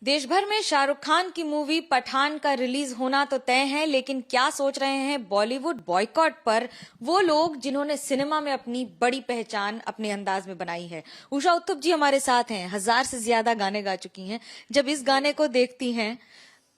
देश भर में शाहरुख खान की मूवी पठान का रिलीज होना तो तय है, लेकिन क्या सोच रहे हैं बॉलीवुड बॉयकॉट पर वो लोग जिन्होंने सिनेमा में अपनी बड़ी पहचान अपने अंदाज में बनाई है। उषा उत्थुप जी हमारे साथ हैं, 1000 से ज्यादा गाने गा चुकी हैं। जब इस गाने को देखती हैं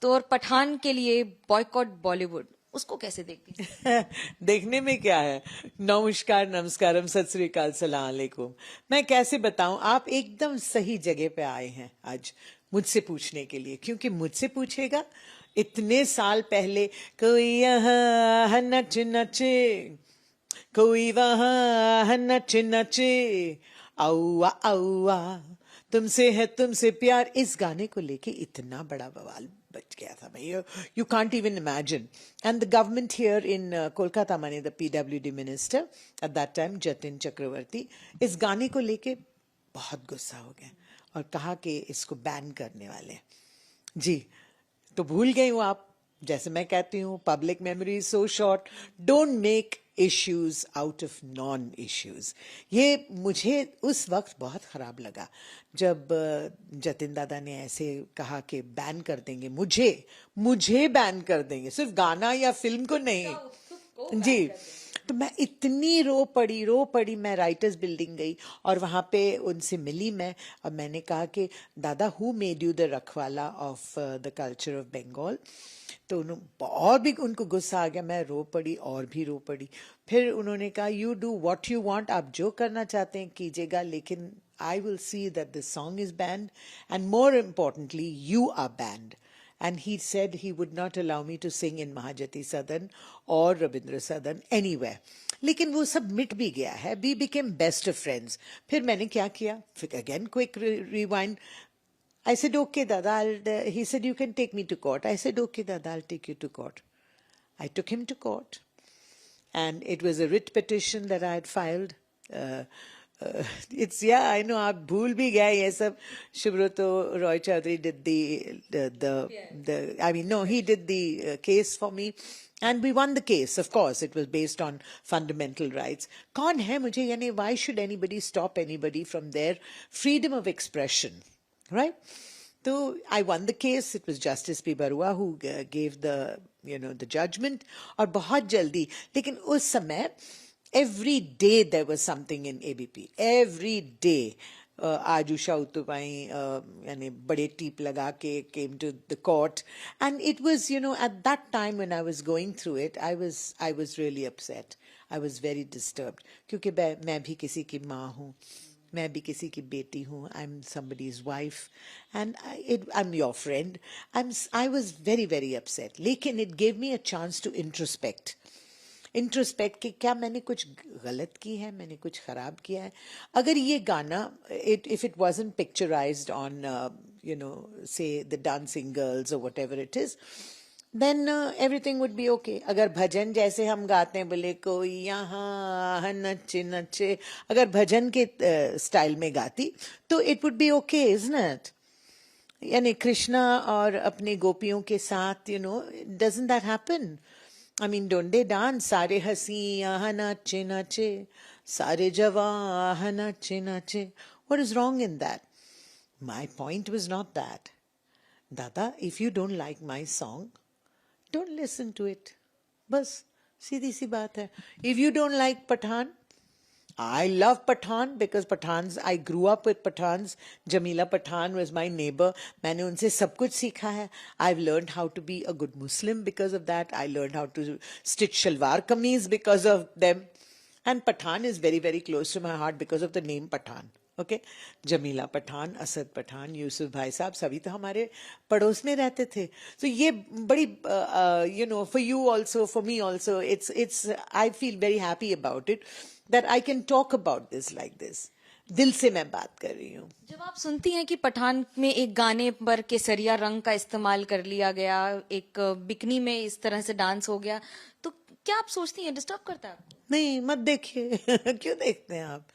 तो और पठान के लिए बॉयकॉट बॉलीवुड, उसको कैसे देखती हैं? देखने में क्या है। नमस्कार, नमस्कारम, सत श्री अकाल, सलाम अलैकुम। मैं कैसे बताऊं, आप एकदम सही जगह पे आए हैं आज मुझसे पूछने के लिए, क्योंकि मुझसे पूछेगा इतने साल पहले कोई यहाँ नच नचे, कोई वहाँ नच नचे, औआ औआ तुमसे है तुमसे प्यार, इस गाने को लेके इतना बड़ा बवाल बच गया था भाई, you can't even imagine. And the government here in Kolkata, माने the PWD minister at that time, Jatin चक्रवर्ती, इस गाने को लेके बहुत गुस्सा हो गए और कहा कि इसको बैन करने वाले हैं। जी, तो भूल गई हूँ आप, जैसे मैं कहती हूँ, public memory is so short, don't make issues out of non issues. ये मुझे उस वक्त बहुत खराब लगा जब जतिन दादा ने ऐसे कहा कि बैन कर देंगे, मुझे बैन कर देंगे, सिर्फ गाना या फिल्म को नहीं। जी, तो मैं इतनी रो पड़ी। मैं राइटर्स बिल्डिंग गई और वहां पे उनसे मिली मैं, और मैंने कहा कि दादा, हु मेड यू द रखवाला of the culture of Bengal. तो और भी उनको गुस्सा आ गया, मैं रो पड़ी और भी रो पड़ी। फिर उन्होंने कहा, you do what you want, आप जो करना चाहते हैं कीजिएगा, लेकिन I will see that this song is banned, and more importantly you are banned. And he said he would not allow me to sing in Mahajati Sadan or Rabindra Sadan anywhere. लेकिन वो सब मिट भी गया है। We became best of friends. फिर मैंने क्या किया? फिर again quick rewind. I said, okay, Dada. He said, you can take me to court. I said, okay, Dada, I'll take you to court. I took him to court. And it was a writ petition that I had filed. It's, yeah, I know, आप भूल भी गए ये सब। Shubhrato Roy Chaudhary did he did the case for me, and we won the case. Of course, it was based on fundamental rights. कौन है मुझे, यानी why should anybody stop anybody from their freedom of expression, right? So I won the case. It was Justice P. Barua who gave the judgment, और बहुत जल्दी, लेकिन उस समय every day there was something in ABP. Every day. आज उषा उत्तुप आई, यानी बड़े टीप लगा के came to the court, and it was, at that time when I was going through it, I was really upset. I was very disturbed, क्योंकि मैं भी किसी की माँ हूँ, मैं भी किसी की बेटी हूँ, I'm somebody's wife, and I'm your friend. I was very, very upset. लेकिन it gave me a chance to introspect कि क्या मैंने कुछ गलत की है, मैंने कुछ खराब किया है। अगर ये गाना, if it wasn't picturized on say the dancing girls or whatever it is, then everything would be okay. अगर भजन जैसे हम गाते हैं, बोले कोई यहाँ नचे नचे, अगर भजन के स्टाइल में गाती तो it would be okay, isn't it? यानी कृष्णा और अपने गोपियों के साथ, doesn't that happen? I mean, don't they dance? सारे हंसी यहाँ नाचे नाचे, सारे जवां यहाँ नाचे नाचे. What is wrong in that? My point was not that. Dada, if you don't like my song, don't listen to it. बस सीधी सी बात है. If you don't like Pathan, I love Pathan because I grew up with Pathans. Jamila Pathan was my neighbor. मैंने उनसे सब कुछ सीखा है. I've learned how to be a good Muslim because of that. I learned how to stitch shalwar kameez because of them. And Pathan is very, very close to my heart because of the name Pathan. Okay? Jamila Pathan, Asad Pathan, Yusuf Bhai Sahab, सभी तो हमारे पड़ोस में रहते थे. So ये बड़ी, for you also, for me also, I feel very happy about it, that I can talk about this like this. दिल से मैं बात कर रही हूँ. जब आप सुनती हैं कि पठान में एक गाने पर केसरिया रंग का इस्तेमाल कर लिया गया, एक बिकनी में इस तरह से डांस हो गया, तो क्या आप सोचती हैं, डिस्टर्ब करता है? नहीं, मत देखिए. क्यों देखते हैं आप?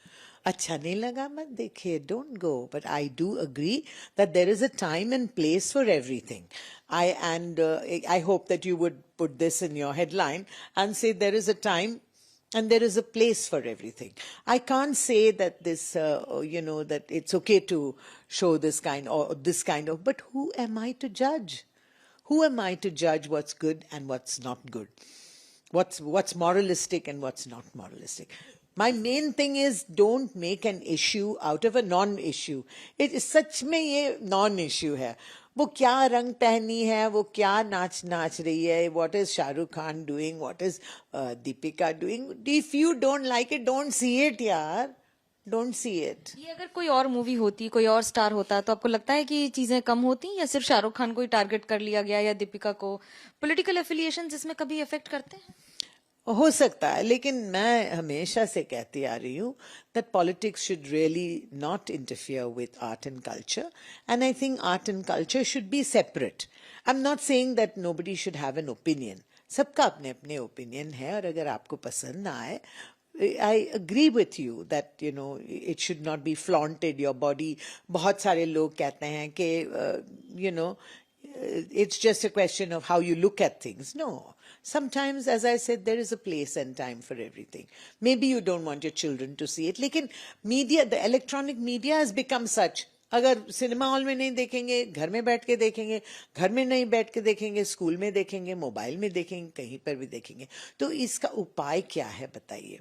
अच्छा नहीं लगा मत देखिए, don't go. But I do agree that there is a time and place for everything. I hope that you would put this in your headline and say there is a time And there is a place for everything. I can't say that this, that it's okay to show this kind or this kind of, but who am I to judge? Who am I to judge what's good and what's not good? What's moralistic and what's not moralistic? My main thing is don't make an issue out of a non-issue. It is सच में ये non-issue है. वो क्या रंग पहनी है, वो क्या नाच रही है, what is Shahrukh Khan doing, what is Deepika doing. If you don't like it, don't see it यार. Don't see it. ये अगर कोई और मूवी होती, कोई और स्टार होता, तो आपको लगता है कि चीजें कम होती या सिर्फ शाहरुख खान को ही टारगेट कर लिया गया या दीपिका को? पॉलिटिकल एफिलिएशंस इसमें कभी अफेक्ट करते हैं? हो सकता है, लेकिन मैं हमेशा से कहती आ रही हूँ that politics should really not interfere with art and culture, and I think art and culture should be separate. I'm not saying that nobody should have an opinion. सबका अपने अपने opinion है, और अगर आपको पसंद ना आए, I agree with you that it should not be flaunted. Your body. बहुत सारे लोग कहते हैं कि it's just a question of how you look at things. No. Sometimes, as I said, there is a place and time for everything. Maybe you don't want your children to see it. लेकिन media, the electronic media has become such. अगर cinema hall में नहीं देखेंगे, घर में बैठ के देखेंगे, घर में नहीं बैठ के देखेंगे, स्कूल में देखेंगे, मोबाइल में देखेंगे, कहीं पर भी देखेंगे. तो इसका उपाय क्या है बताइए?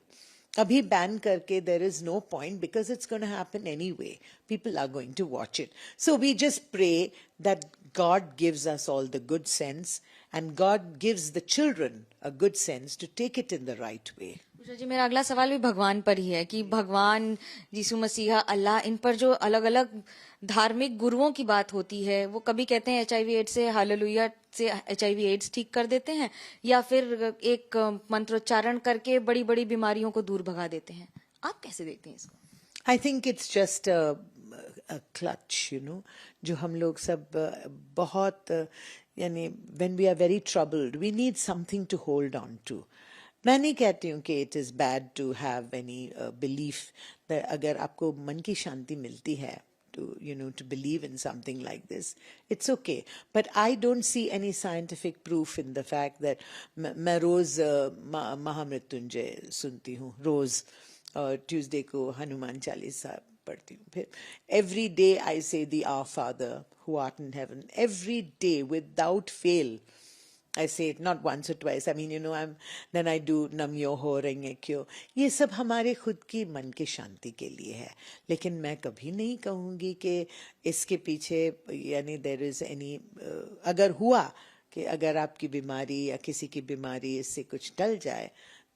अभी बैन करके there is no point because it's going to happen anyway. People are going to watch it. So we just pray that God gives us all the good sense and God gives the children a good sense to take it in the right way. जी, मेरा अगला सवाल भी भगवान पर ही है कि भगवान, यीशु मसीहा, अल्लाह, इन पर जो अलग अलग धार्मिक गुरुओं की बात होती है, वो कभी कहते हैं HIV एड्स से, हालेलुया से HIV एड्स ठीक कर देते हैं, या फिर एक मंत्रोच्चारण करके बड़ी बड़ी बीमारियों को दूर भगा देते हैं. आप कैसे देखते हैं इसको? I think it's just a clutch, जो हम लोग सब बहुत when we are very troubled, we need something to hold on to. मैं नहीं कहती हूँ कि it is bad to have any belief that अगर आपको मन की शांति मिलती है to believe in something like this, it's okay. But I don't see any scientific proof in the fact that मैं रोज महामृत्युंजय सुनती हूँ, रोज ट्यूसडे को हनुमान चालीसा पढ़ती हूँ, फिर every day I say the Our Father who art in heaven, every day without fail. I say it not once or twice. I mean, then I do Namyoho Rengekyo. ये सब हमारे खुद की मन की शांति के लिए है. लेकिन मैं कभी नहीं कहूँगी कि इसके पीछे there is any अगर हुआ कि अगर आपकी बीमारी या किसी की बीमारी इससे कुछ टल जाए,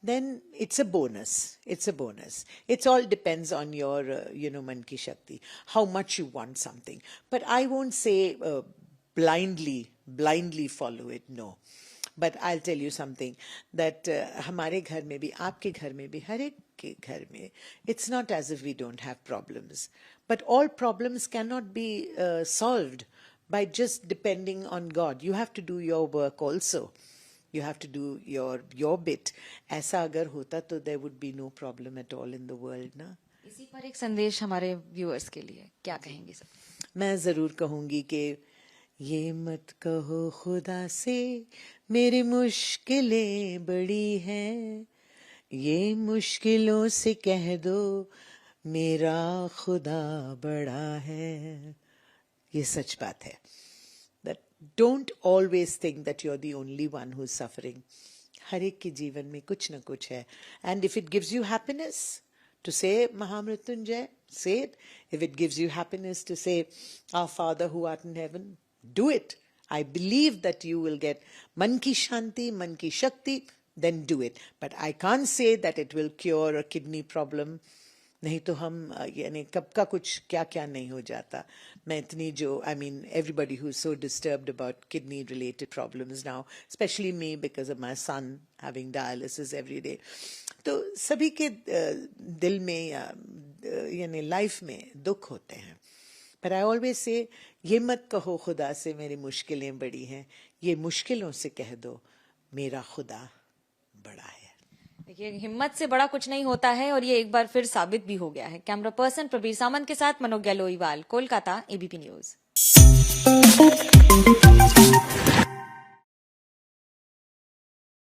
then it's a bonus. It's a bonus. It all depends on your, man ki shakti, how much you want something. But I won't say blindly follow it, no. But I'll tell you something, that हमारे घर में भी, आपके घर में भी, हर एक के घर में, it's not as if we don't have problems. But all problems cannot be solved by just depending on God. You have to do your work also. You have to do your bit. ऐसा अगर होता तो there would be no problem at all in the world, ना? इसी पर एक संदेश हमारे व्यूअर्स के लिए क्या कहेंगे सर? मैं जरूर कहूंगी कि ये मत कहो खुदा से मेरी मुश्किलें बड़ी हैं, ये मुश्किलों से कह दो मेरा खुदा बड़ा है. ये सच बात है. That don't always think that you're the only one who's suffering. हर एक के जीवन में कुछ न कुछ है. And if it gives you happiness to say Mahamrityunjay, say it. If it gives you happiness to say Our Father who art in heaven, do it. I believe that you will get man ki shanti, man ki shakti, then do it. But I can't say that it will cure a kidney problem. नहीं तो हम कब का कुछ क्या क्या नहीं हो जाता. मैं इतनी everybody who's so disturbed about kidney related problems now, especially me because of my son having dialysis every day. तो सभी के दिल में या लाइफ में दुख होते हैं. But I always say, ये मत कहो खुदा से मेरी मुश्किलें बड़ी हैं, ये मुश्किलों से कह दो मेरा खुदा बड़ा है. देखिए, हिम्मत से बड़ा कुछ नहीं होता है और ये एक बार फिर साबित भी हो गया है. कैमरा पर्सन प्रबीर सामंत के साथ मनोज गैलोईवाल, कोलकाता, ABP न्यूज.